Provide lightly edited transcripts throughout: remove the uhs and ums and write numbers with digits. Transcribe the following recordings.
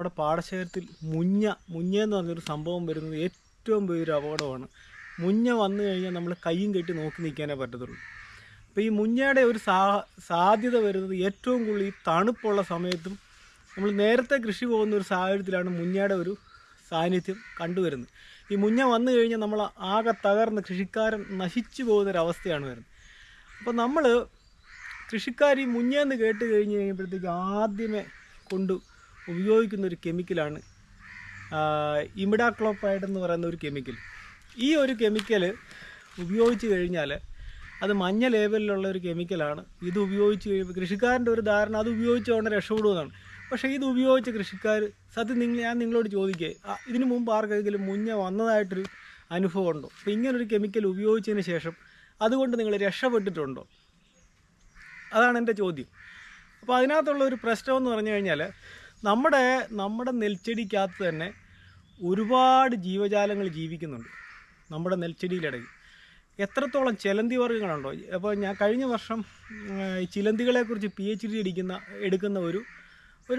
നമ്മുടെ പാടശേഖരത്തിൽ മുഞ്ഞയെന്ന് പറഞ്ഞൊരു സംഭവം വരുന്നത് ഏറ്റവും വലിയൊരു അപകടമാണ്. മുഞ്ഞ വന്നു കഴിഞ്ഞാൽ നമ്മൾ കയ്യും കെട്ടി നോക്കി നിൽക്കാനേ പറ്റത്തുള്ളൂ. അപ്പോൾ ഈ മുഞ്ഞയുടെ ഒരു സാധ്യത വരുന്നത് ഏറ്റവും കൂടുതൽ ഈ തണുപ്പുള്ള സമയത്തും നമ്മൾ നേരത്തെ കൃഷി പോകുന്ന ഒരു സാഹചര്യത്തിലാണ് മുഞ്ഞയുടെ ഒരു സാന്നിധ്യം കണ്ടുവരുന്നത്. ഈ മുഞ്ഞ വന്നു കഴിഞ്ഞാൽ നമ്മൾ ആകെ തകർന്ന് കൃഷിക്കാരൻ നശിച്ചു പോകുന്നൊരവസ്ഥയാണ് വരുന്നത്. അപ്പോൾ നമ്മൾ കൃഷിക്കാർ ഈ മുഞ്ഞയെന്ന് കേട്ട് കഴിഞ്ഞ് കഴിയുമ്പോഴത്തേക്ക് ആദ്യമേ കൊണ്ട് ഉപയോഗിക്കുന്ന ഒരു കെമിക്കലാണ് ഇമിഡാക്ലോപ്രൈഡ് എന്ന് പറയുന്ന ഒരു കെമിക്കൽ. ഈ ഒരു കെമിക്കൽ ഉപയോഗിച്ച് കഴിഞ്ഞാൽ അത് മഞ്ഞ ലേബലിലുള്ള ഒരു കെമിക്കലാണ്. ഇത് ഉപയോഗിച്ച് കഴിയുമ്പോൾ കൃഷിക്കാരൻ്റെ ഒരു ധാരണ അത് ഉപയോഗിച്ചുകൊണ്ട് രക്ഷപ്പെടുമെന്നാണ്. പക്ഷേ ഇത് ഉപയോഗിച്ച കൃഷിക്കാർ ഞാൻ നിങ്ങളോട് ചോദിക്കുക, ഇതിനു മുമ്പ് ആർക്കെങ്കിലും മുഞ്ഞ വന്നതായിട്ടൊരു അനുഭവം ഉണ്ടോ? അപ്പോൾ ഇങ്ങനൊരു കെമിക്കൽ ഉപയോഗിച്ചതിന് ശേഷം അതുകൊണ്ട് നിങ്ങൾ രക്ഷപ്പെട്ടിട്ടുണ്ടോ? അതാണ് എൻ്റെ ചോദ്യം. അപ്പോൾ അതിനകത്തുള്ള ഒരു പ്രശ്നമെന്ന് പറഞ്ഞു കഴിഞ്ഞാൽ നമ്മുടെ നെൽച്ചെടിക്കകത്ത് തന്നെ ഒരുപാട് ജീവജാലങ്ങൾ ജീവിക്കുന്നുണ്ട്. നമ്മുടെ നെൽച്ചെടിയിലിടയിൽ എത്രത്തോളം ചിലന്തി വർഗ്ഗങ്ങളുണ്ടോ? അപ്പോൾ ഞാൻ കഴിഞ്ഞ വർഷം ചിലന്തികളെക്കുറിച്ച് PhD എടുക്കുന്ന ഒരു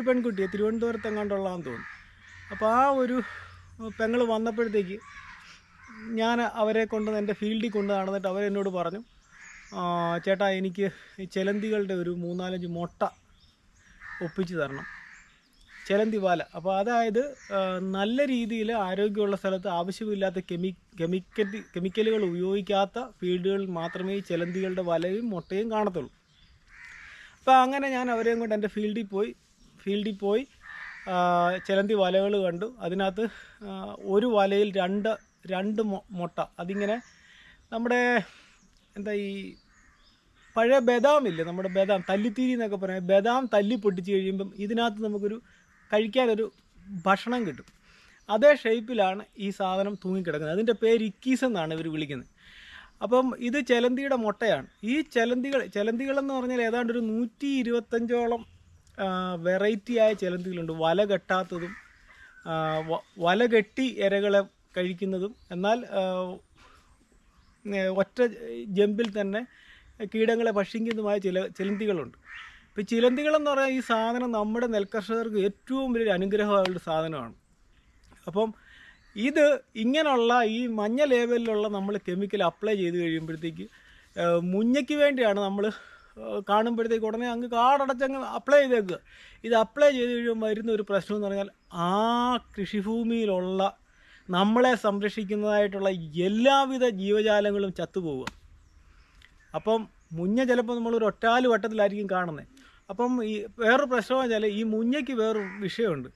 പെൺകുട്ടിയെ തിരുവനന്തപുരത്തെങ്ങാണ്ടുള്ളതെന്ന് തോന്നുന്നു. അപ്പോൾ ആ ഒരു പെങ്ങൾ വന്നപ്പോഴത്തേക്ക് ഞാൻ അവരെ കൊണ്ട് എൻ്റെ ഫീൽഡിൽ കൊണ്ട് നടന്നിട്ട് അവരെന്നോട് പറഞ്ഞു, ചേട്ടാ എനിക്ക് ഈ ചിലന്തികളുടെ ഒരു 3-4 മുട്ട ഒപ്പിച്ച് തരണം, ചിലന്തി വാല. അപ്പോൾ അതായത് നല്ല രീതിയിൽ ആരോഗ്യമുള്ള സ്ഥലത്ത് ആവശ്യമില്ലാത്ത കെമിക്കലുകൾ ഉപയോഗിക്കാത്ത ഫീൽഡുകളിൽ മാത്രമേ ഈ ചിലന്തികളുടെ വലയും മുട്ടയും കാണത്തുള്ളൂ. അപ്പോൾ അങ്ങനെ ഞാൻ അവരെയും കൊണ്ട് എൻ്റെ ഫീൽഡിൽ പോയി ചിലന്തി വലകൾ കണ്ടു. അതിനകത്ത് ഒരു വലയിൽ രണ്ട് മുട്ട. അതിങ്ങനെ നമ്മുടെ ഈ പഴയ ബദാമില്ലേ, നമ്മുടെ ബദാം തല്ലിത്തീരി എന്നൊക്കെ പറയാം, ബദാം തല്ലി പൊട്ടിച്ച് കഴിയുമ്പം ഇതിനകത്ത് നമുക്കൊരു കഴിക്കാനൊരു ഭക്ഷണം കിട്ടും. അതേ ഷേപ്പിലാണ് ഈ സാധനം തൂങ്ങിക്കിടക്കുന്നത്. അതിൻ്റെ പേര് ഇക്കീസ് എന്നാണ് ഇവർ വിളിക്കുന്നത്. അപ്പം ഇത് ചിലന്തിയുടെ മുട്ടയാണ്. ഈ ചിലന്തികളെന്ന് പറഞ്ഞാൽ ഏതാണ്ട് ഒരു 125ഓളം വെറൈറ്റിയായ ചിലന്തികളുണ്ട്. വല കെട്ടാത്തതും വല കെട്ടി ഇരകളെ കഴിക്കുന്നതും എന്നാൽ ഒറ്റ ജമ്പിൽ തന്നെ കീടങ്ങളെ ഭക്ഷിക്കുന്നതുമായ ചിലന്തികളുണ്ട്. ഇപ്പോൾ ചിലന്തികളെന്ന് പറഞ്ഞാൽ ഈ സാധനം നമ്മുടെ നെൽകർഷകർക്ക് ഏറ്റവും വലിയൊരു അനുഗ്രഹമായുള്ള സാധനമാണ്. അപ്പം ഇത് ഇങ്ങനെയുള്ള ഈ മഞ്ഞ ലേബലിലുള്ള നമ്മൾ കെമിക്കൽ അപ്ലൈ ചെയ്ത് കഴിയുമ്പോഴത്തേക്ക് മുഞ്ഞയ്ക്ക് വേണ്ടിയാണ് നമ്മൾ കാണുമ്പോഴത്തേക്ക് ഉടനെ അങ്ങ് കാടടച്ചങ്ങ് അപ്ലൈ ചെയ്തേക്കുക. ഇത് അപ്ലൈ ചെയ്ത് കഴിയുമ്പോൾ വരുന്ന ഒരു പ്രശ്നം എന്ന് പറഞ്ഞാൽ ആ കൃഷിഭൂമിയിലുള്ള നമ്മളെ സംരക്ഷിക്കുന്നതായിട്ടുള്ള എല്ലാവിധ ജീവജാലങ്ങളും ചത്തുപോവുക. അപ്പം മുഞ്ഞ ചിലപ്പോൾ നമ്മളൊരു ഒറ്റാല് വട്ടത്തിലായിരിക്കും കാണുന്നത്. അപ്പം ഈ വേറൊരു പ്രശ്നമെന്ന് വെച്ചാൽ ഈ മുഞ്ഞയ്ക്ക് വേറൊരു വിഷയമുണ്ട്.